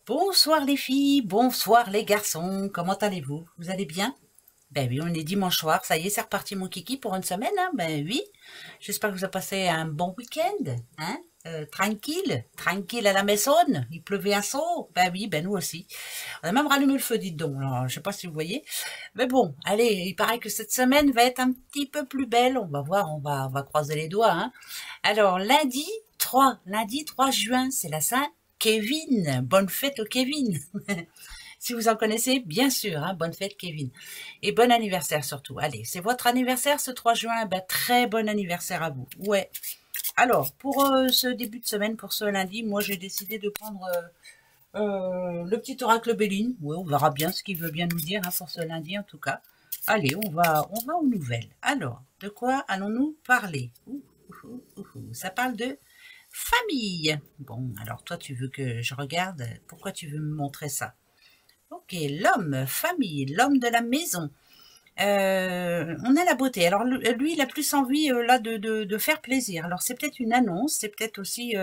Bonsoir les filles, bonsoir les garçons, comment allez-vous? Vous allez bien? Ben oui, on est dimanche soir, ça y est, c'est reparti mon kiki pour une semaine, hein? Ben oui. J'espère que vous avez passé un bon week-end, hein? Tranquille à la maison, il pleuvait un saut, ben oui, ben nous aussi. On a même rallumé le feu, dites donc, alors, je sais pas si vous voyez. Mais bon, allez, il paraît que cette semaine va être un petit peu plus belle, on va voir, on va croiser les doigts, hein? Alors, lundi 3 juin, c'est la Saint Kevin. Bonne fête au Kevin. Si vous en connaissez, bien sûr, hein, bonne fête Kevin. Et bon anniversaire surtout. Allez, c'est votre anniversaire ce 3 juin, ben, très bon anniversaire à vous. Ouais. Alors, pour ce début de semaine, pour ce lundi, moi j'ai décidé de prendre le petit oracle Béline. Ouais, on verra bien ce qu'il veut bien nous dire hein, pour ce lundi en tout cas. Allez, on va aux nouvelles. Alors, de quoi allons-nous parler? Ça parle de famille. Bon, alors toi, tu veux que je regarde. Pourquoi tu veux me montrer ça? Ok, l'homme, famille, l'homme de la maison. On a la beauté. Alors lui, il a plus envie là de faire plaisir. Alors c'est peut-être une annonce, c'est peut-être aussi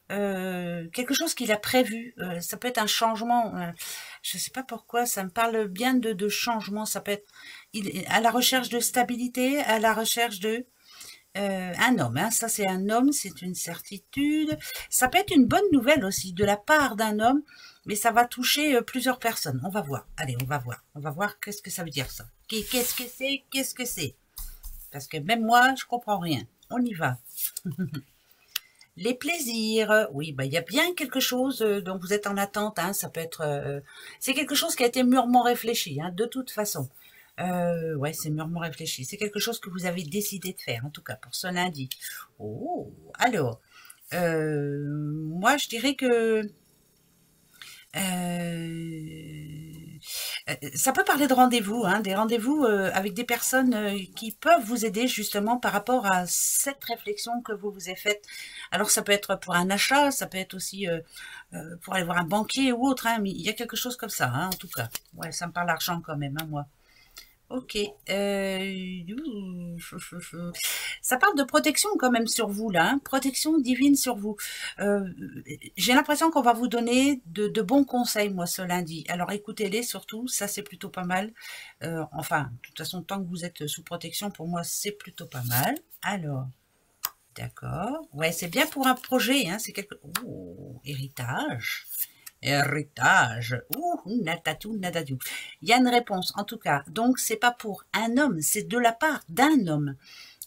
quelque chose qu'il a prévu. Ça peut être un changement. Je ne sais pas pourquoi, ça me parle bien de changement. Ça peut être à la recherche de stabilité, à la recherche de un homme, hein, ça c'est un homme, c'est une certitude. Ça peut être une bonne nouvelle aussi de la part d'un homme, mais ça va toucher plusieurs personnes. On va voir. Allez, on va voir. On va voir qu'est-ce que ça veut dire ça. Qu'est-ce que c'est? Qu'est-ce que c'est? Parce que même moi, je comprends rien. On y va. Les plaisirs. Oui, bah il y a bien quelque chose dont vous êtes en attente. Hein, ça peut être. C'est quelque chose qui a été mûrement réfléchi, hein, de toute façon. Ouais, c'est mûrement réfléchi. C'est quelque chose que vous avez décidé de faire, en tout cas pour ce lundi. Oh, alors, moi je dirais que ça peut parler de rendez-vous, hein, des rendez-vous avec des personnes qui peuvent vous aider justement par rapport à cette réflexion que vous vous avez faite. Alors ça peut être pour un achat, ça peut être aussi pour aller voir un banquier ou autre, hein, mais il y a quelque chose comme ça, hein, en tout cas. Ouais, ça me parle d'argent quand même, hein, moi. Ok. Ça parle de protection quand même sur vous là, hein, protection divine sur vous. Euh, j'ai l'impression qu'on va vous donner de bons conseils moi ce lundi. Alors écoutez-les surtout, ça c'est plutôt pas mal. Enfin, de toute façon tant que vous êtes sous protection, pour moi c'est plutôt pas mal. Alors, d'accord. Ouais, c'est bien pour un projet, hein. C'est quelque. Oh, héritage. Héritage. Ouh, natatou, nadadou. Il y a une réponse, en tout cas. Donc, c'est pas pour un homme, c'est de la part d'un homme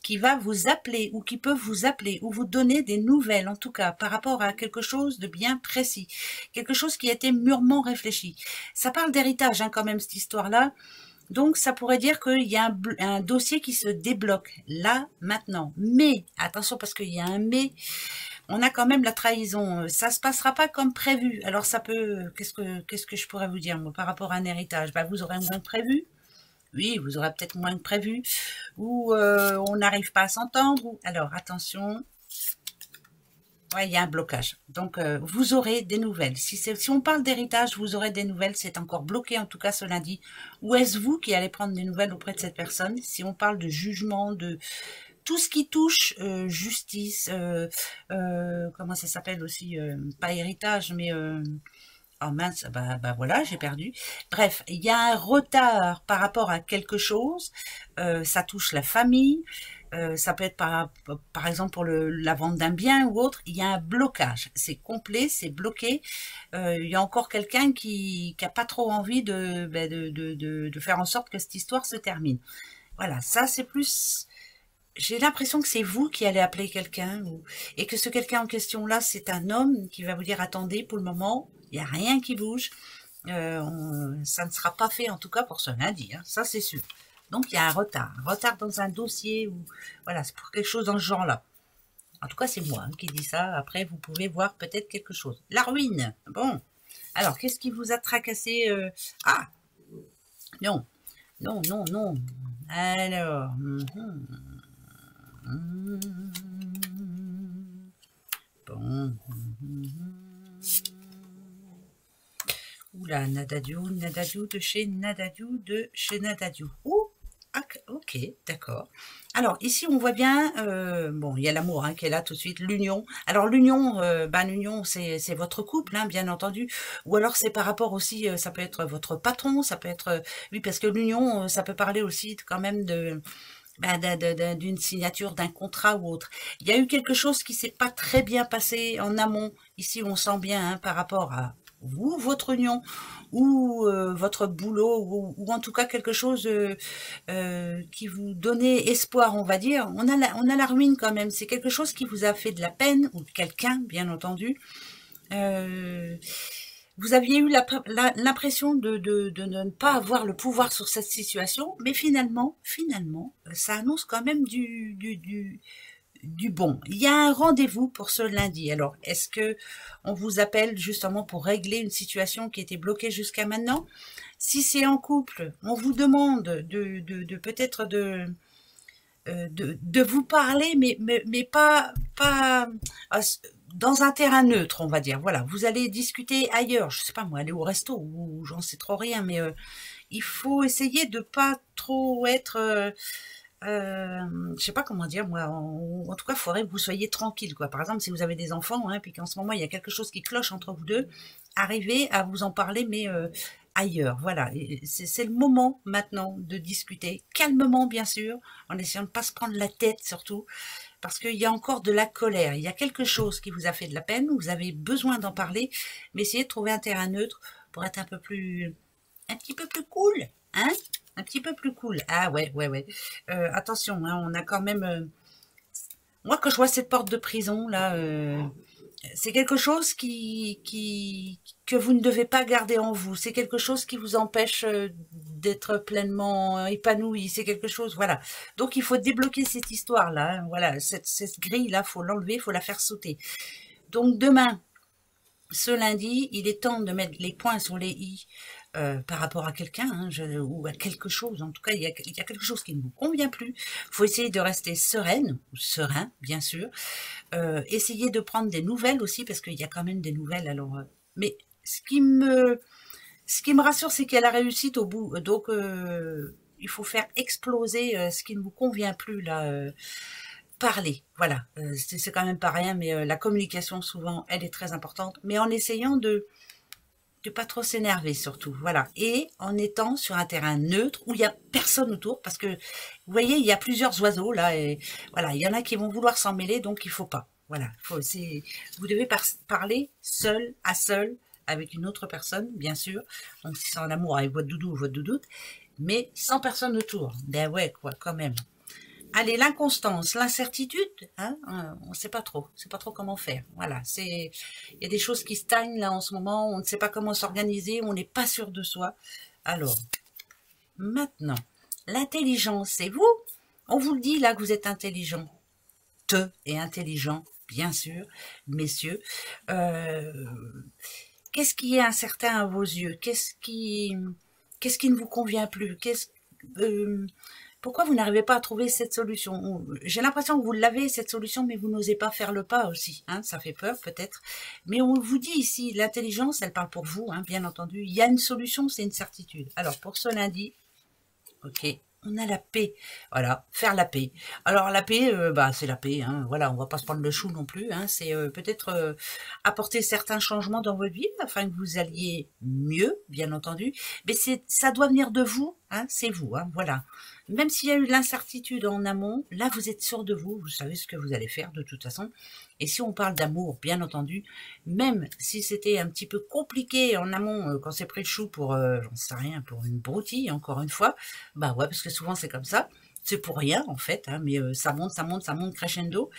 qui va vous appeler ou qui peut vous appeler ou vous donner des nouvelles, en tout cas, par rapport à quelque chose de bien précis. Quelque chose qui a été mûrement réfléchi. Ça parle d'héritage, hein, quand même, cette histoire-là. Donc, ça pourrait dire qu'il y a un dossier qui se débloque là, maintenant. Mais, attention, parce qu'il y a un mais, on a quand même la trahison. Ça se passera pas comme prévu. Alors ça peut, qu'est-ce que je pourrais vous dire moi, par rapport à un héritage? Bah, vous aurez moins que prévu. Oui, vous aurez peut-être moins que prévu. Ou on n'arrive pas à s'entendre. Alors attention. Ouais, il y a un blocage. Donc vous aurez des nouvelles. Si on parle d'héritage, vous aurez des nouvelles. C'est encore bloqué en tout cas ce lundi. Ou est-ce vous qui allez prendre des nouvelles auprès de cette personne? Si on parle de jugement, de tout ce qui touche justice, comment ça s'appelle aussi, pas héritage, mais oh mince, bah voilà, j'ai perdu. Bref, il y a un retard par rapport à quelque chose. Ça touche la famille. Ça peut être par exemple pour la vente d'un bien ou autre. Il y a un blocage. C'est complet, c'est bloqué. Il y a encore quelqu'un qui a pas trop envie de faire en sorte que cette histoire se termine. Voilà, ça c'est plus j'ai l'impression que c'est vous qui allez appeler quelqu'un et que ce quelqu'un en question là, c'est un homme qui va vous dire attendez pour le moment, il n'y a rien qui bouge. Ça ne sera pas fait en tout cas pour ce lundi, hein, ça c'est sûr. Donc il y a un retard dans un dossier ou voilà, c'est pour quelque chose dans ce genre-là. En tout cas, c'est moi hein, qui dis ça. Après, vous pouvez voir peut-être quelque chose. La ruine. Bon. Alors, qu'est-ce qui vous a tracassé Ah, non, non, non, non. Alors, bon. Oula, Nadadiou, Nadadiou de chez Nadadiou de chez Nadadiou. Ouh, ah, oh, Ok, d'accord. Alors ici on voit bien, bon il y a l'amour hein, qui est là tout de suite, l'union. Alors l'union, l'union c'est votre couple hein, bien entendu, ou alors c'est par rapport aussi, ça peut être votre patron, ça peut être, oui parce que l'union ça peut parler aussi quand même de d'une signature d'un contrat ou autre. Il y a eu quelque chose qui s'est pas très bien passé en amont. Ici on sent bien hein, par rapport à vous, votre union, ou votre boulot, ou en tout cas quelque chose qui vous donnait espoir, on va dire. On a la ruine quand même. C'est quelque chose qui vous a fait de la peine, ou quelqu'un, bien entendu. Euh, Vous aviez eu l'impression de ne pas avoir le pouvoir sur cette situation, mais finalement, ça annonce quand même du bon. Il y a un rendez-vous pour ce lundi. Alors, est-ce que on vous appelle justement pour régler une situation qui était bloquée jusqu'à maintenant? Si c'est en couple, on vous demande de peut-être de vous parler, mais pas dans un terrain neutre, on va dire. Voilà, vous allez discuter ailleurs, je sais pas moi, aller au resto ou j'en sais trop rien, mais il faut essayer de pas trop être, je sais pas comment dire moi. En tout cas, il faudrait que vous soyez tranquille, quoi. Par exemple, si vous avez des enfants, hein, puis qu'en ce moment il y a quelque chose qui cloche entre vous deux, arrivez à vous en parler, mais ailleurs. Voilà, c'est le moment maintenant de discuter calmement, bien sûr, en essayant de ne pas se prendre la tête surtout, parce qu'il y a encore de la colère. Il y a quelque chose qui vous a fait de la peine, vous avez besoin d'en parler, mais essayez de trouver un terrain neutre pour être un petit peu plus cool, hein, un petit peu plus cool. Ah ouais, ouais, ouais. Attention, hein, on a quand même. Moi, quand je vois cette porte de prison là. C'est quelque chose que vous ne devez pas garder en vous. C'est quelque chose qui vous empêche d'être pleinement épanoui. C'est quelque chose, voilà. Donc, il faut débloquer cette histoire-là. Hein, voilà, cette grille-là, faut l'enlever, faut la faire sauter. Donc, demain, ce lundi, il est temps de mettre les points sur les i par rapport à quelqu'un hein, ou à quelque chose. En tout cas, il y a quelque chose qui ne vous convient plus. Il faut essayer de rester sereine, ou serein, bien sûr. Essayez de prendre des nouvelles aussi, parce qu'il y a quand même des nouvelles. Alors, mais ce qui me rassure, c'est qu'il y a la réussite au bout. Donc, il faut faire exploser ce qui ne vous convient plus, là. Parler, voilà. C'est quand même pas rien, mais la communication, souvent, elle est très importante. Mais en essayant de pas trop s'énerver surtout, voilà, et en étant sur un terrain neutre où il y a personne autour, parce que vous voyez il y a plusieurs oiseaux là, et voilà, il y en a qui vont vouloir s'en mêler, donc il faut pas, voilà, vous devez parler seul à seul avec une autre personne, bien sûr, donc si c'est en amour avec votre doudou ou votre doudoute, mais sans personne autour, ben ouais quoi, quand même. Allez, l'inconstance, l'incertitude, hein, on ne sait pas trop, comment faire. Voilà, il y a des choses qui stagnent là en ce moment, on ne sait pas comment s'organiser, on n'est pas sûr de soi. Alors, maintenant, l'intelligence, c'est vous. On vous le dit là que vous êtes intelligent, et intelligent, bien sûr, messieurs. Qu'est-ce qui est incertain à vos yeux? Qu'est-ce qui ne vous convient plus? Pourquoi vous n'arrivez pas à trouver cette solution? J'ai l'impression que vous l'avez, cette solution, mais vous n'osez pas faire le pas aussi. Hein, ça fait peur peut-être. Mais on vous dit ici, l'intelligence, elle parle pour vous, hein, bien entendu. Il y a une solution, c'est une certitude. Alors, pour ce lundi, ok, on a la paix. Voilà, faire la paix. Alors, la paix, c'est la paix. Hein, voilà, on va pas se prendre le chou non plus. Hein, c'est peut-être apporter certains changements dans votre vie afin que vous alliez mieux, bien entendu. Mais ça doit venir de vous. Hein, c'est vous. Hein, voilà. Même s'il y a eu de l'incertitude en amont, là vous êtes sûr de vous, vous savez ce que vous allez faire de toute façon. Et si on parle d'amour, bien entendu, même si c'était un petit peu compliqué en amont quand c'est pris le chou pour, j'en sais rien, pour une broutille, encore une fois, bah ouais, parce que souvent c'est comme ça, c'est pour rien en fait, hein, mais ça monte, ça monte, ça monte crescendo.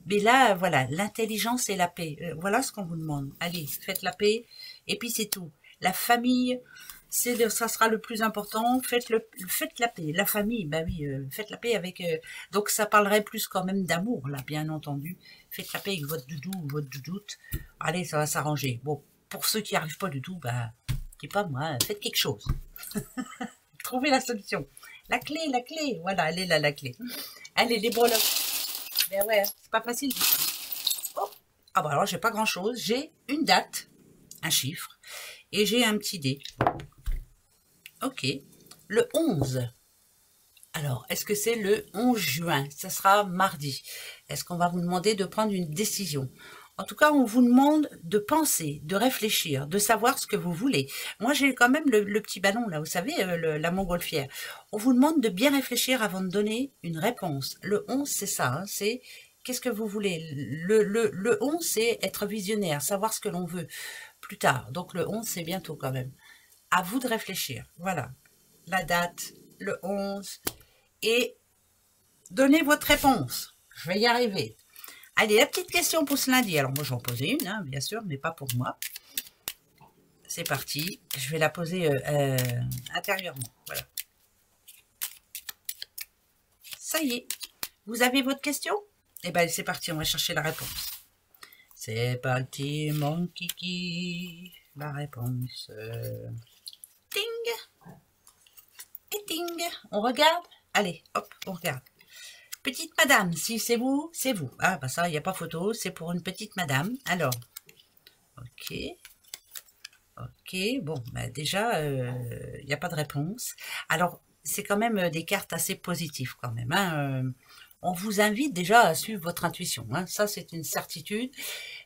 Mais là, voilà, l'intelligence et la paix, voilà ce qu'on vous demande. Allez, faites la paix, et puis c'est tout. La famille, ça sera le plus important. Faites la paix. La famille, bah oui, faites la paix avec. Donc ça parlerait plus quand même d'amour, là, bien entendu. Faites la paix avec votre doudou ou votre doudoute. Allez, ça va s'arranger. Bon, pour ceux qui n'arrivent pas du tout, bah, je sais pas moi, faites quelque chose. Trouvez la solution. La clé, voilà, elle est là, la clé. Allez, les breloques. Ben ouais, c'est pas facile. Oh. Ah bah alors, j'ai pas grand chose. J'ai une date, un chiffre, et j'ai un petit dé. Ok, le 11. Alors, est-ce que c'est le 11 juin? Ça sera mardi. Est-ce qu'on va vous demander de prendre une décision? En tout cas, on vous demande de penser, de réfléchir, de savoir ce que vous voulez. Moi, j'ai quand même le petit ballon, là, vous savez, la montgolfière. On vous demande de bien réfléchir avant de donner une réponse. Le 11, c'est ça, hein, c'est qu'est-ce que vous voulez. Le 11, c'est être visionnaire, savoir ce que l'on veut plus tard. Donc, le 11, c'est bientôt quand même. À vous de réfléchir. Voilà, la date, le 11, et donnez votre réponse. Je vais y arriver. Allez, la petite question pour ce lundi. Alors moi, je vais en poser une, hein, bien sûr, mais pas pour moi. C'est parti. Je vais la poser intérieurement. Voilà. Ça y est. Vous avez votre question? Eh bien, c'est parti. On va chercher la réponse. C'est parti, mon kiki. La réponse. Ting. Et ting. On regarde? Allez, hop, on regarde. Petite madame, si c'est vous, c'est vous. Ah, bah ça, il n'y a pas photo, c'est pour une petite madame. Alors, ok. Ok, bon, bah déjà, il n'y a pas de réponse. Alors, c'est quand même des cartes assez positives quand même. Hein. On vous invite déjà à suivre votre intuition. Hein. Ça, c'est une certitude.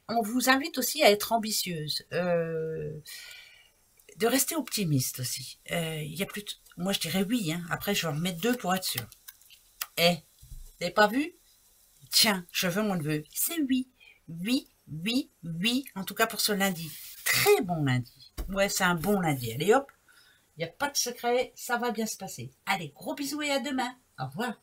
On vous invite aussi à être ambitieuse. De rester optimiste aussi. Il y a plus moi, je dirais oui. Hein. Après, je vais en remettre 2 pour être sûr. Eh, vous n'avez pas vu? Tiens, je veux mon neveu. C'est oui. Oui, oui, oui. En tout cas pour ce lundi. Très bon lundi. Ouais, c'est un bon lundi. Allez hop, il n'y a pas de secret. Ça va bien se passer. Allez, gros bisous et à demain. Au revoir.